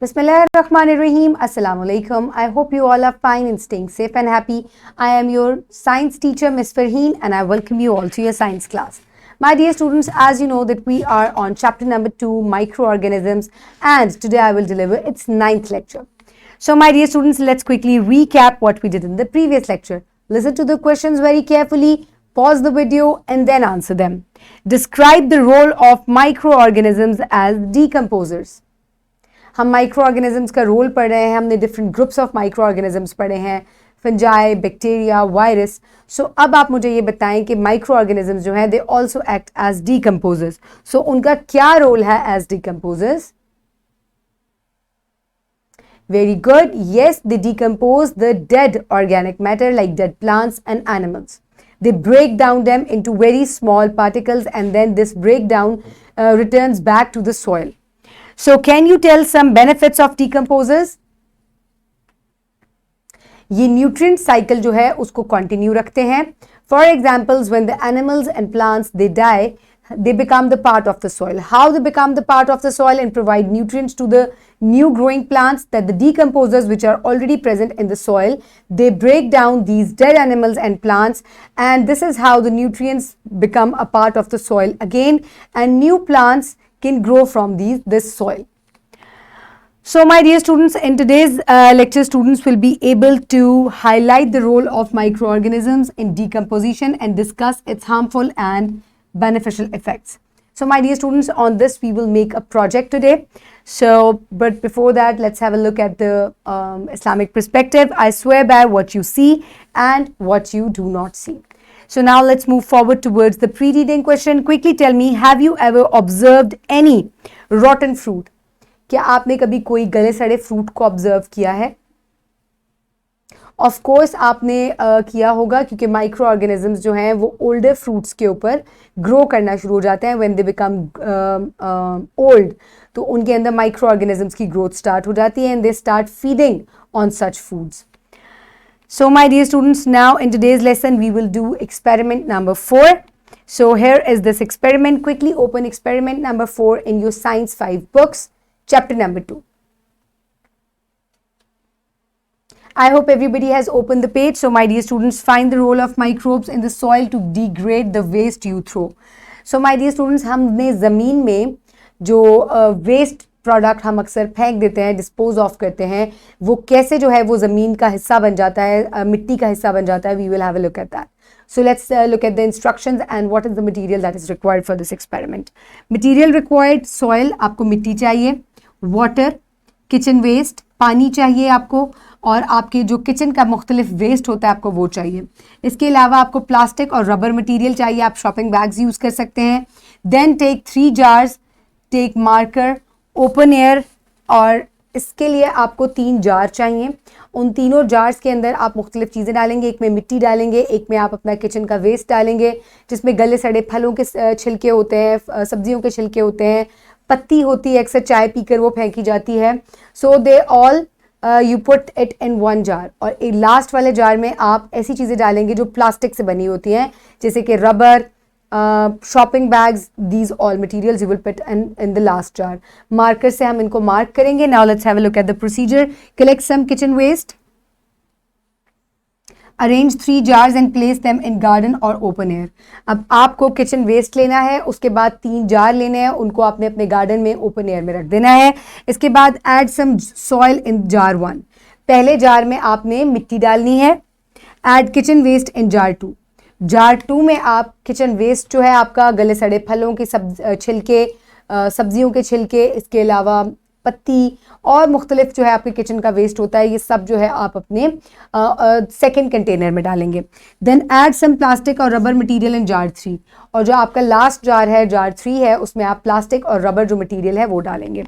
Bismillahirrahmanirrahim. Assalamu alaikum. I hope you all are fine and staying safe and happy. I am your science teacher, Miss Farheen, and I welcome you all to your science class. My dear students, as you know that we are on chapter number 2, microorganisms, and today I will deliver its 9th lecture. So my dear students, let's quickly recap what we did in the previous lecture. Listen to the questions very carefully, pause the video and then answer them. Describe the role of microorganisms as decomposers. हम micro organisms का role पढ़ रहे हैं, हमने different groups of micro organisms पढ़े हैं, fungi, bacteria, virus. सो अब आप मुझे ये बताएं कि माइक्रो ऑर्गेनिजम्स जो हैं they also act as decomposers. So उनका क्या रोल है as decomposers? Very good. Yes, they decompose the dead organic matter like dead plants and animals. They break down them into very small particles and then this breakdown returns back to the soil. So can you tell some benefits of decomposers? ये nutrient cycle जो है उसको continue रखते हैं. For examples, when the animals and plants they die, they become the part of the soil. How they become the part of the soil and provide nutrients to the new growing plants? That the decomposers which are already present in the soil, they break down these dead animals and plants, and this is how the nutrients become a part of the soil again, and new plants can grow from this soil. So my dear students, in today's lecture, students will be able to highlight the role of microorganisms in decomposition and discuss its harmful and beneficial effects. So my dear students, on this we will make a project today. So, but before that, let's have a look at the Islamic perspective. I swear by what you see and what you do not see. So now let's move forward towards the pre-reading question. Quickly tell me, have you ever observed any rotten fruit? क्या आपने कभी कोई गले सड़े fruit को observe किया है? Of course आपने किया होगा, क्योंकि माइक्रो ऑर्गेनिजम्स जो हैं वो ओल्डर फ्रूट्स के ऊपर ग्रो करना शुरू हो जाते हैं. व्हेन दे बिकम ओल्ड तो उनके अंदर माइक्रो ऑर्गेनिजम्स की ग्रोथ स्टार्ट हो जाती है and they start feeding on such foods. So my dear students, now in today's lesson we will do experiment number 4. So here is this experiment. Quickly open experiment number 4 in your science 5 books, chapter number 2. I hope everybody has opened the page. So my dear students, find the role of microbes in the soil to degrade the waste you throw. So my dear students, हमने ज़मीन में जो waste product हम अक्सर फेंक देते हैं, dispose of करते हैं, वो कैसे जो है वो ज़मीन का हिस्सा बन जाता है, मिट्टी का हिस्सा बन जाता है. We will have a look at that. So let's look at the instructions and what is the material that is required for this experiment. Material required: soil, आपको मिट्टी चाहिए, वाटर, किचन वेस्ट, पानी चाहिए आपको, और आपके जो किचन का मुख्तलिफ वेस्ट होता है आपको वो चाहिए. इसके अलावा आपको प्लास्टिक और रबर मटीरियल चाहिए, आप शॉपिंग बैग्स यूज़ कर सकते हैं. Then take 3 jars, take marker, open air, और इसके लिए आपको 3 जार चाहिए. उन तीनों जार्स के अंदर आप मुख्तलिफ चीज़ें डालेंगे. एक में मिट्टी डालेंगे, एक में आप अपना किचन का वेस्ट डालेंगे जिसमें गले सड़े फलों के छिलके होते हैं, सब्जियों के छिलके होते हैं, पत्ती होती है, अक्सर चाय पीकर वो फेंकी जाती है. So they all you put it in 1 jar. और लास्ट वाले जार में आप ऐसी चीज़ें डालेंगे जो प्लास्टिक से बनी होती हैं, जैसे कि rubber, shopping bags. These all materials you will put in the last jar. Marker से हम इनको मार्क करेंगे. Now let's have a look at the procedure. Collect some kitchen waste. Arrange 3 jars and place them in garden or open air. अब आपको kitchen waste लेना है, उसके बाद 3 जार लेने हैं, उनको आपने अपने गार्डन में ओपन एयर में रख देना है. इसके बाद add some soil in jar 1. पहले जार में आपने मिट्टी डालनी है. Add kitchen waste in jar 2. Jar 2 में आप किचन वेस्ट जो है आपका गले सड़े फलों के छिलके, सब्जियों के छिलके, इसके अलावा पत्ती और मुख्तलिफ जो है आपके किचन का वेस्ट होता है, ये सब जो है आप अपने सेकेंड कंटेनर में डालेंगे. देन ऐड सम प्लास्टिक और रबर मटेरियल इन जार 3. और जो आपका लास्ट जार है, जार 3 है, उसमें आप प्लास्टिक और रबर जो मटेरियल है वो डालेंगे.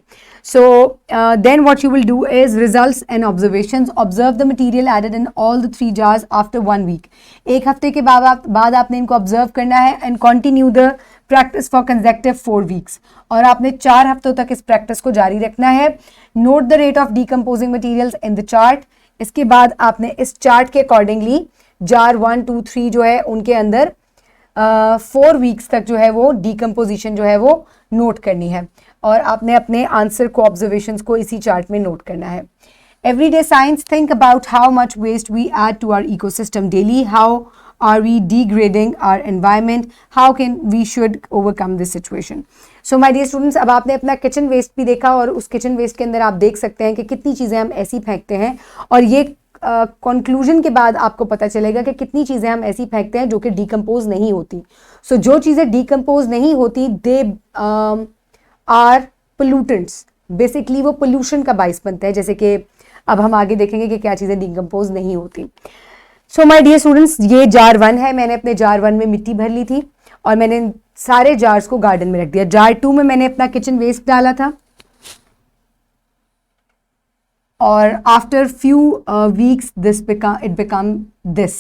So then what you will do is results and observations. Observe the material added in all the 3 jars after 1 week. 1 हफ्ते के बाद आपने इनको ऑब्जर्व करना है and continue the practice for consecutive 4 weeks. और आपने 4 हफ्तों तक इस प्रैक्टिस को जारी रखना है. Note the rate of decomposing materials in the chart. इसके बाद आपने इस चार्ट के अकॉर्डिंगली जार 1, 2, 3 जो है उनके अंदर 4 वीक्स तक जो है वो डीकम्पोजिशन जो है वो नोट करनी है. और आपने अपने आंसर को, ऑब्जर्वेशंस को इसी चार्ट में नोट करना है. Everyday science, think about how much waste we add to our ecosystem daily. How are we degrading our environment? How can we should overcome this situation? So my dear students, अब आपने अपना kitchen waste भी देखा और उस kitchen waste के अंदर आप देख सकते हैं कि कितनी चीज़ें हम ऐसी फेंकते हैं और ये कंक्लूजन के बाद आपको पता चलेगा कि कितनी चीज़ें हम ऐसी फेंकते हैं जो कि डिकम्पोज नहीं होती. सो जो चीज़ें डिकम्पोज नहीं होती दे आर पोल्यूटेंट्स. बेसिकली वो पोल्यूशन का बाइस बनता है. जैसे कि अब हम आगे देखेंगे कि क्या चीज़ें डिकम्पोज नहीं होती. सो माय डियर स्टूडेंट्स, ये जार 1 है. मैंने अपने जार 1 में मिट्टी भर ली थी और मैंने सारे जार्स को गार्डन में रख दिया. जार 2 में मैंने अपना किचन वेस्ट डाला था और after few weeks it become this.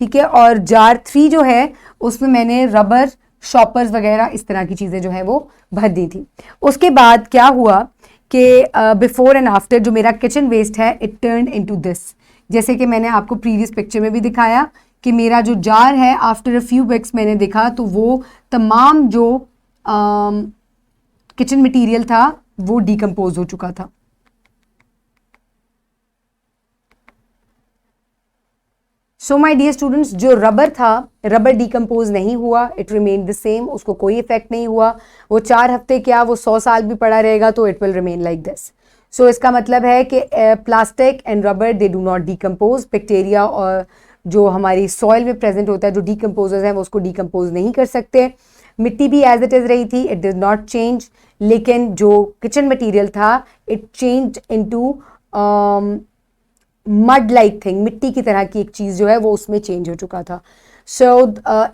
ठीक है. और जार 3 जो है उसमें मैंने रबर, शॉपर्स वगैरह इस तरह की चीज़ें जो है वो भर दी थी. उसके बाद क्या हुआ कि बिफोर एंड आफ्टर जो मेरा किचन वेस्ट है इट टर्न इनटू दिस. जैसे कि मैंने आपको प्रीवियस पिक्चर में भी दिखाया कि मेरा जो जार है आफ्टर अ फ्यू वीक्स मैंने देखा तो वो तमाम जो किचन मटेरियल था वो डिकम्पोज हो चुका था. सो माय डियर स्टूडेंट्स, जो रबर था, रबर डिकम्पोज नहीं हुआ. It remain the same. उसको कोई इफेक्ट नहीं हुआ. वो 4 हफ्ते क्या वो 100 साल भी पड़ा रहेगा तो it will remain like this. So इसका मतलब है कि plastic and rubber they do not decompose. Bacteria और जो हमारी सॉइल में प्रेजेंट होता है, जो डिकम्पोजर्स हैं वो उसको डिकम्पोज नहीं कर सकते. मिट्टी भी एज इट इज़ रही थी, इट डिज नॉट चेंज. लेकिन जो किचन मटीरियल था it change into mud like thing. मिट्टी की तरह की एक चीज़ जो है वो उसमें चेंज हो चुका था. सो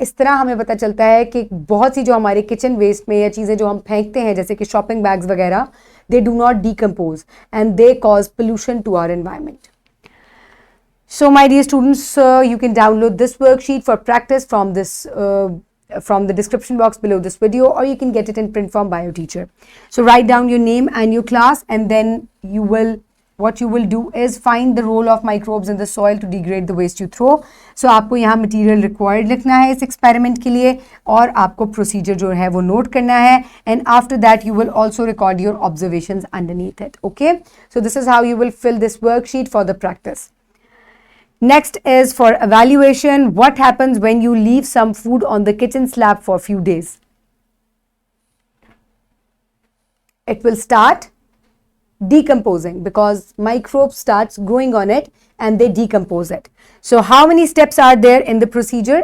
इस तरह हमें पता चलता है कि बहुत सी जो हमारे किचन वेस्ट में या चीज़ें जो हम फेंकते हैं जैसे कि शॉपिंग बैग्स वगैरह, they do not decompose and they cause pollution to our environment. So my dear students, you can download this worksheet for practice from the description box below this video, or you can get it in print form by your teacher. So write down your name and your class, and then what you will do is find the role of microbes in the soil to degrade the waste you throw. So आपको यहाँ material required लिखना है इस experiment के लिए और आपको procedure जो है वो note करना है, and after that you will also record your observations underneath it. Okay, so this is how you will fill this worksheet for the practice. Next is for evaluation. What happens when you leave some food on the kitchen slab for a few days? It will start decomposing because microbes starts growing on it and they decompose it. So how many steps are there in the procedure?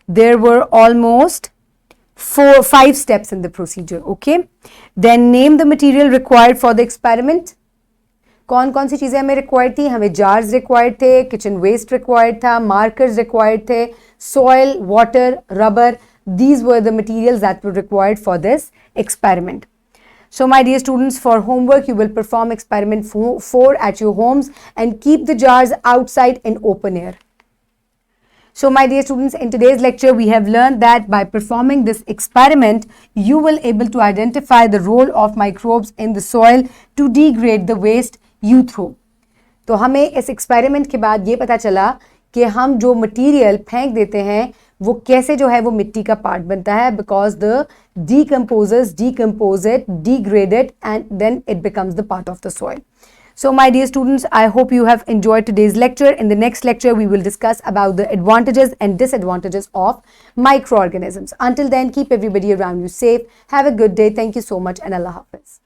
There were almost 5 steps in the procedure. Okay, then name the material required for the experiment. कौन कौन सी चीज़ें हमें required थी? हमें jars required थे, kitchen waste required था, markers required थे, soil, water, rubber. These were the materials that were required for this experiment. So my dear students, for homework you will perform experiment 4 at your homes and keep the jars outside in open air. So my dear students, in today's lecture we have learned that by performing this experiment you will able to identify the role of microbes in the soil to degrade the waste you throw. तो हमें इस experiment के बाद ये पता चला कि हम जो मटीरियल फेंक देते हैं वो कैसे जो है वो मिट्टी का पार्ट बनता है, because the decomposers decompose it, degrade it, and then it becomes the part of the soil. So my dear students, I hope you have enjoyed today's lecture. In the next lecture we will discuss about the advantages and disadvantages of microorganisms. Until then, keep everybody around you safe. Have a good day. Thank you so much and Allah Hafiz.